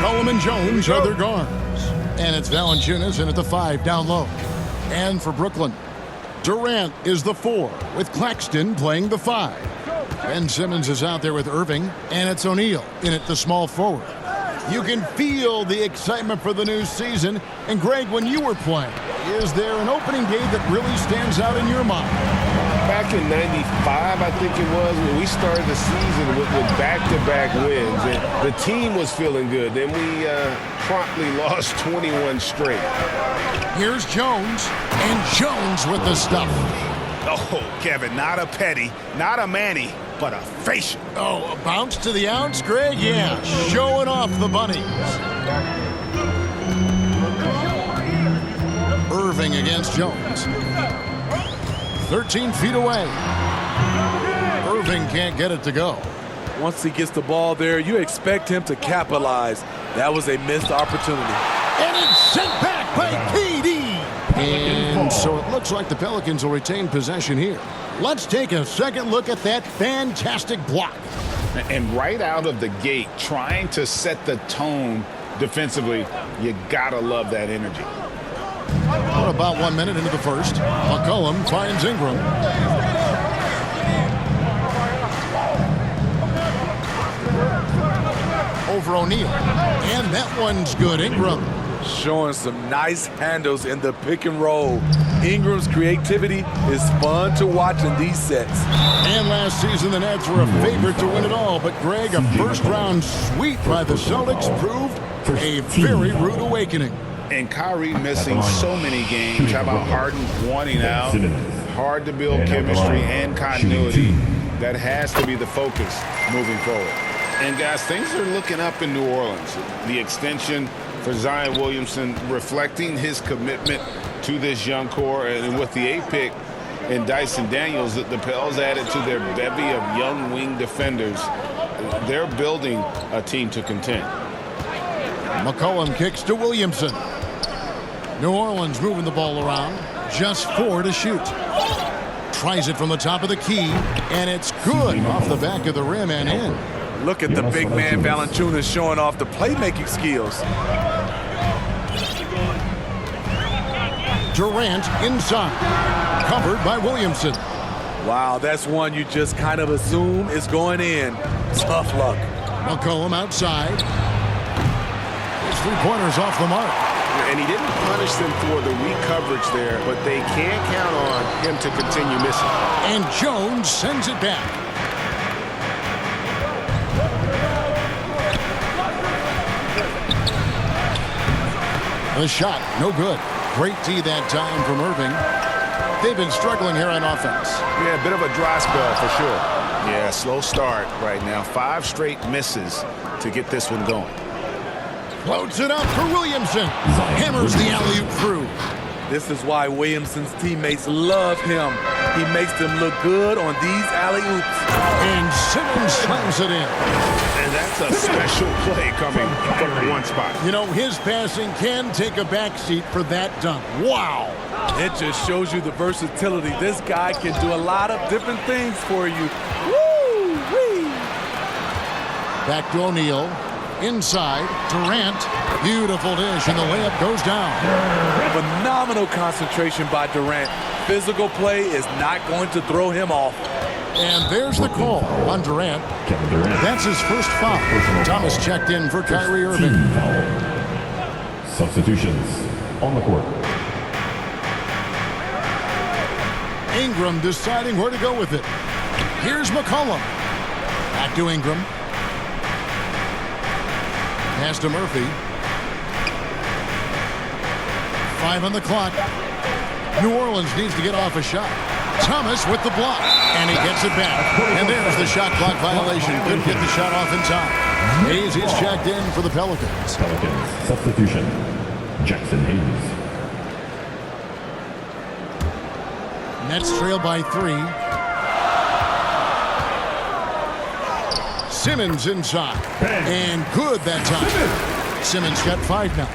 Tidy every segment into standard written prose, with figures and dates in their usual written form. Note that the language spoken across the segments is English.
McCollum and Jones are their guards. And it's Valanciunas in at the 5 down low. And for Brooklyn, Durant is the 4 with Claxton playing the 5. Ben Simmons is out there with Irving, and it's O'Neal in at the small forward. You can feel the excitement for the new season. And Greg, when you were playing, is there an opening day that really stands out in your mind? Back in '95, I think it was, when we started the season with back-to-back wins. And the team was feeling good. Then we promptly lost 21 straight. Here's Jones, and Jones with the stuff. Oh, Kevin, not a Petty, not a Manny, but a facial. Oh, a bounce to the ounce, Greg? Yeah, showing off the bunnies. Irving against Jones. 13 feet away. Irving can't get it to go. Once he gets the ball there, you expect him to capitalize. That was a missed opportunity. And it's sent back by KD. And so it looks like the Pelicans will retain possession here. Let's take a second look at that fantastic block. And right out of the gate, trying to set the tone defensively, you gotta love that energy. We're about 1 minute into the first. McCollum finds Ingram. Over O'Neal. And that one's good. Ingram. Showing some nice handles in the pick and roll. Ingram's creativity is fun to watch in these sets. And last season, the Nets were a favorite to win it all. But, Greg, a first-round sweep by the Celtics proved a very rude awakening. And Kyrie missing so many games. How about Harden wanting out? Hard to build chemistry and continuity. That has to be the focus moving forward. And, guys, things are looking up in New Orleans. The extension for Zion Williamson reflecting his commitment to this young core. And with the 8th pick and Dyson Daniels, the Pels added to their bevy of young wing defenders. They're building a team to contend. McCollum kicks to Williamson. New Orleans moving the ball around. Just 4 to shoot. Tries it from the top of the key, and it's good off the back of the rim and in. Look at the big man Valanciunas showing off the playmaking skills. Durant inside. Covered by Williamson. Wow, that's one you just kind of assume is going in. Tough luck. McCollum outside. His 3-pointers off the mark. And he didn't punish them for the weak coverage there, but they can't count on him to continue missing. And Jones sends it back. The shot, no good. Great D that time from Irving. They've been struggling here on offense. Yeah, a bit of a dry spell for sure. Yeah, slow start right now. 5 straight misses to get this one going. Floats it up for Williamson. Hammers the alley-oop through. This is why Williamson's teammates love him. He makes them look good on these alley-oops. And Simmons slams it in. And that's a special play coming from one spot. You know, his passing can take a backseat for that dunk. Wow. It just shows you the versatility. This guy can do a lot of different things for you. Woo-wee. Back to O'Neal. Inside, Durant. Beautiful dish, and the layup goes down. Phenomenal concentration by Durant. Physical play is not going to throw him off. And there's the call on Durant. That's his first foul. Thomas checked in for Kyrie Irving. Substitutions on the court. Ingram deciding where to go with it. Here's McCollum. Back to Ingram. Pass to Murphy. 5 on the clock. New Orleans needs to get off a shot. Thomas with the block. And he gets it back. And there's the shot clock violation. Couldn't get the shot off in time. Hayes is checked in for the Pelicans. Pelicans substitution. Jackson Hayes. Nets trail by 3. Simmons inside. And good that time. Simmons got 5 now.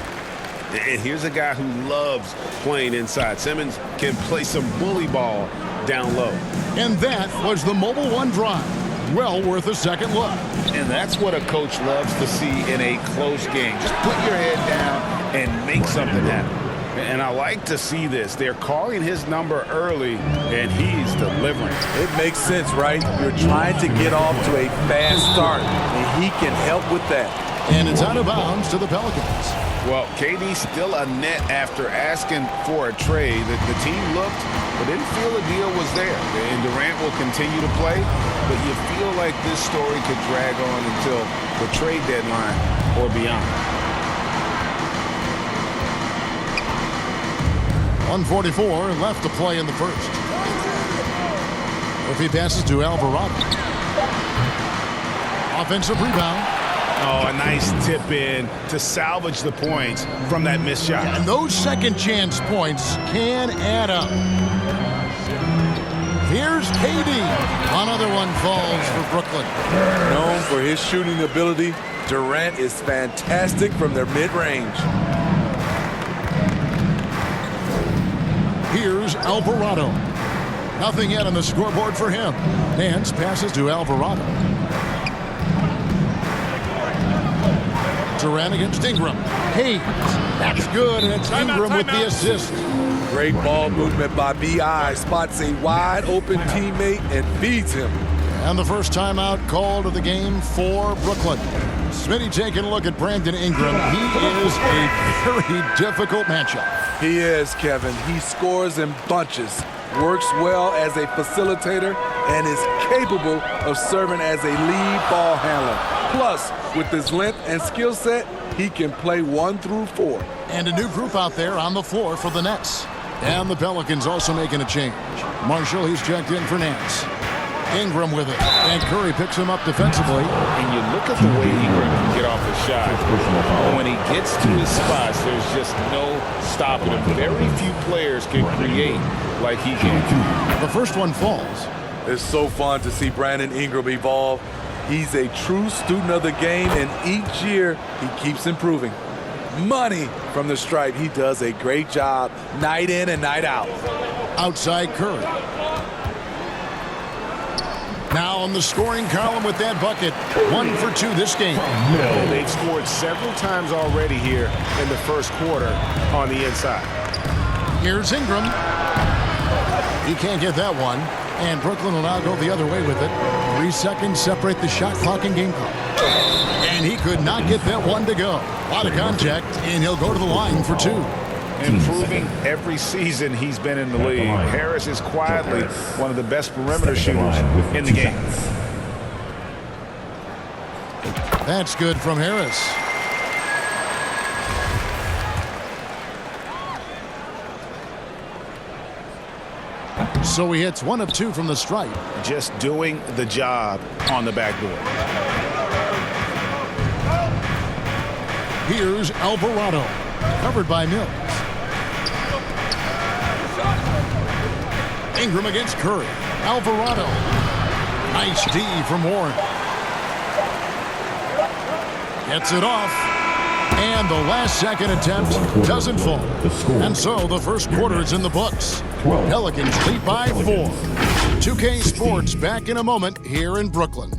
And here's a guy who loves playing inside. Simmons can play some bully ball down low. And that was the Mobile One drive. well worth a second look. And that's what a coach loves to see in a close game. Just put your head down and make something happen. And I like to see this. They're calling his number early, and he's delivering. It makes sense, right? You're trying to get off to a fast start, and he can help with that. And it's out of bounds to the Pelicans. Well, KD still a net after asking for a trade. The team looked, but didn't feel a deal was there. And Durant will continue to play, but you feel like this story could drag on until the trade deadline or beyond. 1:44 left to play in the first. If he passes to Alvarado. Offensive rebound. Oh, a nice tip in to salvage the points from that missed shot. And those second chance points can add up. Here's KD. Another one falls for Brooklyn. Known for his shooting ability, Durant is fantastic from their mid-range. Here's Alvarado. Nothing yet on the scoreboard for him. Nance passes to Alvarado. Durant against Ingram. Hayes. That's good, and it's Ingram with the assist. Great ball movement by B.I. Spots a wide-open teammate and feeds him. And the first timeout called of the game for Brooklyn. Smitty taking a look at Brandon Ingram. He is a very difficult matchup. He is, Kevin. He scores in bunches, works well as a facilitator, and is capable of serving as a lead ball handler. Plus, with his length and skill set, he can play 1 through 4. And a new group out there on the floor for the Nets. And the Pelicans also making a change. Marshall, he's checked in for Nance. Ingram with it. And Curry picks him up defensively. And you look at the way Ingram can get off the shot. When he gets to his spots, there's just no stopping him. Very few players can create like he can. The first one falls. It's so fun to see Brandon Ingram evolve. He's a true student of the game, and each year he keeps improving. Money from the stripe. He does a great job night in and night out. Outside Curry. Now on the scoring column with that bucket. 1 for 2 this game. They've scored several times already here in the first quarter on the inside. Here's Ingram. He can't get that one. And Brooklyn will now go the other way with it. 3 seconds separate the shot clock and game clock. And he could not get that one to go. A lot of contact, and he'll go to the line for 2. Improving every season he's been in the league. Harris is quietly one of the best perimeter shooters in the game. That's good from Harris. So he hits 1 of 2 from the stripe. Just doing the job on the backboard. Here's Alvarado. Covered by Mills. Ingram against Curry. Alvarado. Nice D from Warren. Gets it off. And the last second attempt doesn't fall. And so the first quarter is in the books. Pelicans lead by 4. 2K Sports back in a moment here in Brooklyn.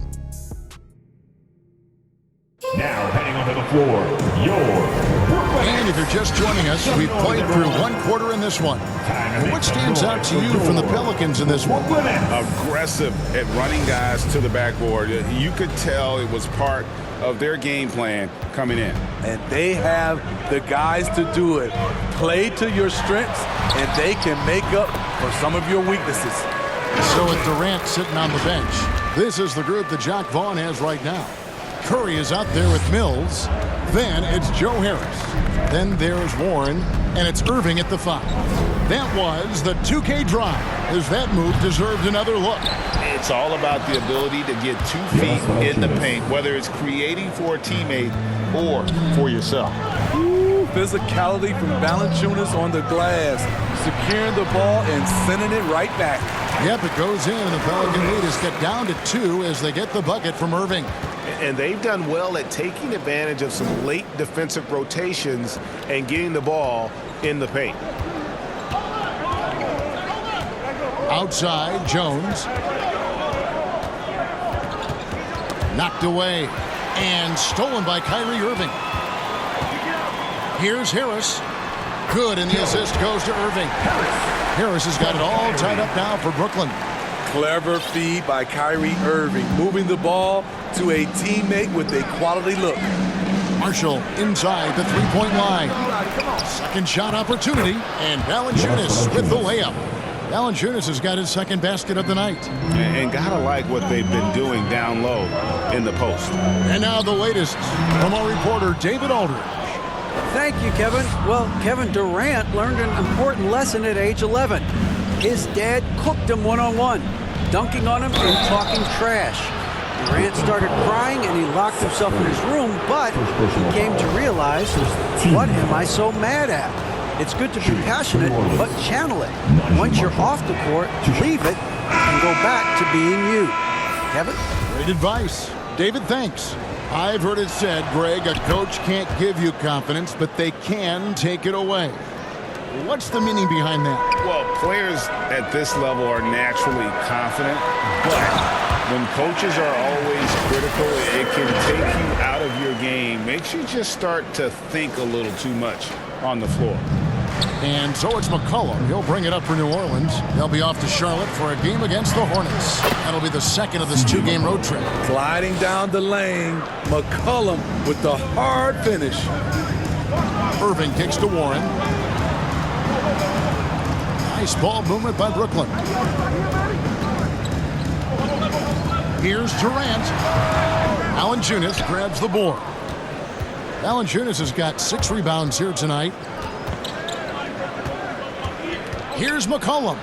Now heading onto the floor, your Brooklyn. And if you're just joining us, we've played through 1 quarter in this one. And what stands out to you from the Pelicans in this one? Aggressive at running guys to the backboard. You could tell it was part of their game plan coming in. And they have the guys to do it. Play to your strengths, and they can make up for some of your weaknesses. So with Durant sitting on the bench, this is the group that Jacque Vaughn has right now. Curry is out there with Mills. Then it's Joe Harris. Then there's Warren, and it's Irving at the 5. That was the 2K drive, as that move deserved another look. It's all about the ability to get 2 feet in the paint, whether it's creating for a teammate or for yourself. Ooh, physicality from Valanciunas on the glass, securing the ball and sending it right back. Yep, it goes in, and the Pelican lead is get down to 2 as they get the bucket from Irving. And they've done well at taking advantage of some late defensive rotations and getting the ball in the paint. Outside, Jones. Knocked away and stolen by Kyrie Irving. Here's Harris. Good, and the assist goes to Irving. Harris has got it all tied up now for Brooklyn. Clever feed by Kyrie Irving, moving the ball to a teammate with a quality look. Marshall inside the three-point line. Second shot opportunity, and Valanciunas with the layup. Valanciunas has got his second basket of the night. And gotta like what they've been doing down low in the post. And now the latest from our reporter, David Aldridge. Thank you, Kevin. Well, Kevin Durant learned an important lesson at age 11. His dad cooked him one-on-one, dunking on him and talking trash. Durant started crying and he locked himself in his room, but he came to realize, what am I so mad at? It's good to be passionate, but channel it. Once you're off the court, leave it and go back to being you. Kevin? Great advice. David, thanks. I've heard it said, Greg, a coach can't give you confidence, but they can take it away. What's the meaning behind that? Well, players at this level are naturally confident, but when coaches are always critical, it can take you out of your game. Makes you just start to think a little too much on the floor. And so it's McCollum. He'll bring it up for New Orleans. They'll be off to Charlotte for a game against the Hornets. That'll be the second of this two-game road trip. Gliding down the lane, McCollum with the hard finish. Irving kicks to Warren. Nice ball movement by Brooklyn. Here's Durant. Valanciunas grabs the board. Valanciunas has got 6 rebounds here tonight. Here's McCollum.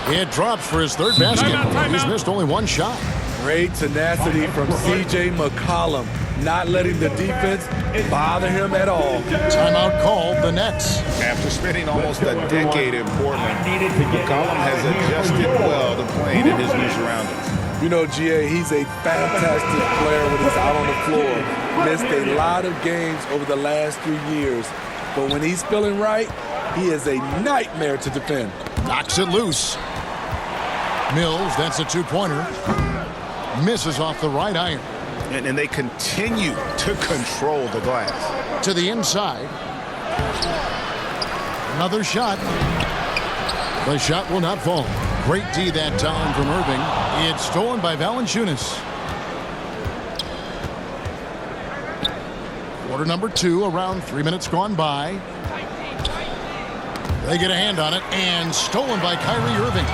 It drops for his third basket. He's missed only 1 shot. Great tenacity from C.J. McCollum, not letting the defense bother him at all. Timeout called, the Nets. After spending almost a decade in Portland, McCollum has adjusted well to playing in his new surroundings. You know, GA, he's a fantastic player when he's out on the floor. Missed a lot of games over the last 3 years. But when he's feeling right, he is a nightmare to defend. Knocks it loose. Mills, that's a 2-pointer. Misses off the right iron. And they continue to control the glass. To the inside. Another shot. The shot will not fall. Great D that time from Irving. It's stolen by Valanciunas. Quarter number 2, around 3 minutes gone by. They get a hand on it, and stolen by Kyrie Irving.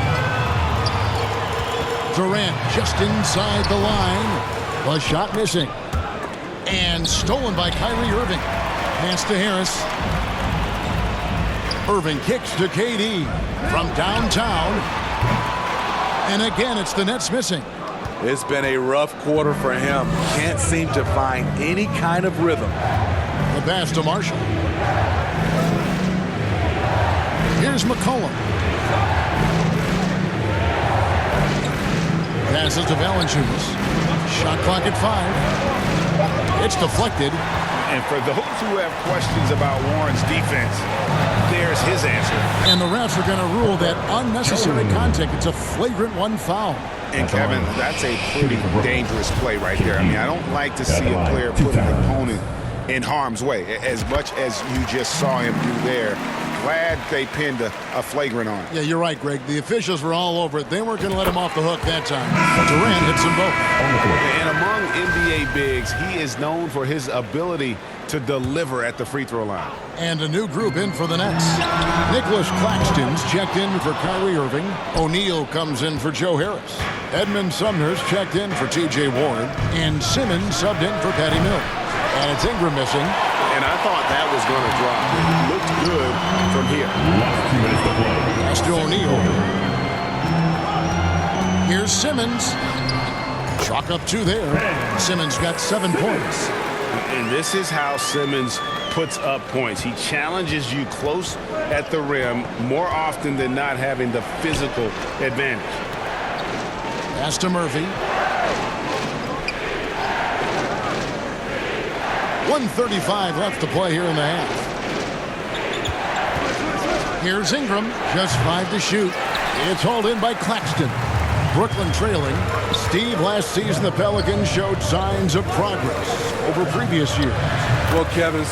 Durant just inside the line. The shot missing. And stolen by Kyrie Irving. Pass to Harris. Irving kicks to KD from downtown. And again, it's the Nets missing. It's been a rough quarter for him. Can't seem to find any kind of rhythm. The pass to Marshall. Here's McCollum. Passes to Valanciunas. Shot clock at 5. It's deflected. And for those who have questions about Warren's defense, there's his answer. And the refs are going to rule that unnecessary contact. It's a flagrant 1 foul. And Kevin, that's a pretty dangerous play right there. I mean, I don't like to see a player put an opponent in harm's way, as much as you just saw him do there. Glad they pinned a flagrant on him. Yeah, you're right, Greg. The officials were all over it. They weren't going to let him off the hook that time. Durant hits them both. And among NBA bigs, he is known for his ability to deliver at the free throw line. And a new group in for the Nets. Nicholas Claxton's checked in for Kyrie Irving. O'Neal comes in for Joe Harris. Edmund Sumner's checked in for T.J. Warren. And Simmons subbed in for Patty Mills. And it's Ingram missing. And I thought that was going to drop. It looked good from here. Pass to O'Neal. Here's Simmons. Chalk up 2 there. Simmons got 7 points. And this is how Simmons puts up points. He challenges you close at the rim more often than not, having the physical advantage. Pass to Murphy. 1:35 left to play here in the half. Here's Ingram, just 5 to shoot. It's hauled in by Claxton. Brooklyn trailing. Steve, last season the Pelicans showed signs of progress over previous years. Well, Kevin,